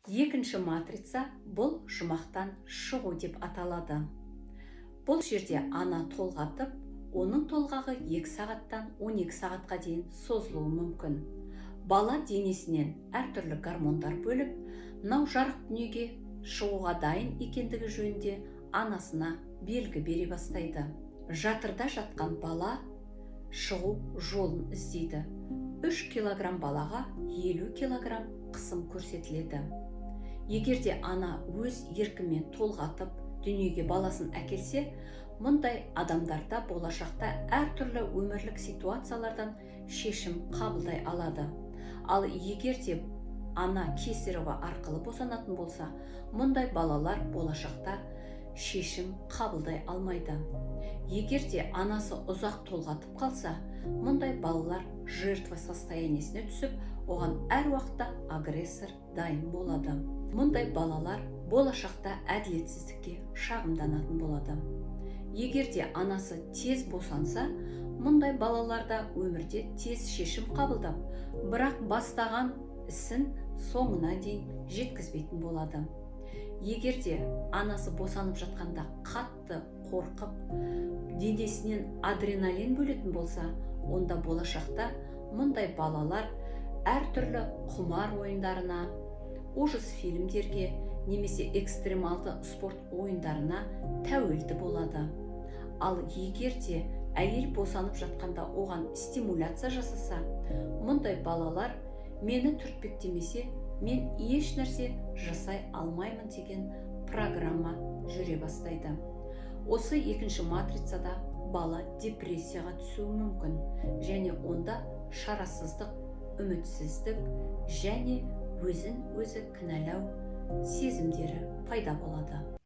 Екінші матрица бұл жұмақтан шығу деп аталады. Бұл жерде ана толғатып, оның толғағы 2 сағаттан 12 сағатқа дейін созылуы мүмкін. Бала денесінен әртүрлі гормондар бөліп, мынау жарық дүниеге шығуға дайын екендігі жөнінде анасына белгі бере бастайды. Жатырда жатқан бала шығу жолын іздейді. 3 килограмм балаға 50 килограмм қысым көрсетіледі. Егерде ана өз еркімен толғатып, дүниеге баласын әкелсе, мұндай адамдарда болашақта әртүрлі өмірлік ситуациялардан шешім қабылдай алады. Ал егерде ана кесарево арқылы босанатын болса, мұндай балалар болашақта шешім қабылдай алмайды. Егерде анасы ұзақ толғатып қалса, мұндай балалар жертва состояниесіне түсіп, оған әр уақытта агрессор дайын болады. Мұндай балалар болашақта әділетсіздікке шағымданатын болады. Егерде анасы тез босанса, мұндай балаларда өмірде тез шешім қабылдап, бірақ бастаған ісін соңына дейін жеткізбейтін болады. Егерде анасы босанып жатқанда қатты қорқып, денесінен адреналин бөлетін болса, онда болашақта мұндай балалар әртүрлі құмар ойындарына, ужас фильмдерге, немесе экстремалды спорт ойындарына тәуелді болады. Ал егерде әйел босанып жатқанда оған стимуляция жасаса, мұндай балалар мені түртпектемесе, мен еш нәрсе жасай алмаймын деген программа жүре бастайды. Осы екінші матрицада бала депрессияға түсуі мүмкін, және онда шарасыздық, үмітсіздік және өзін өзі кінәлау сезімдері пайда болады.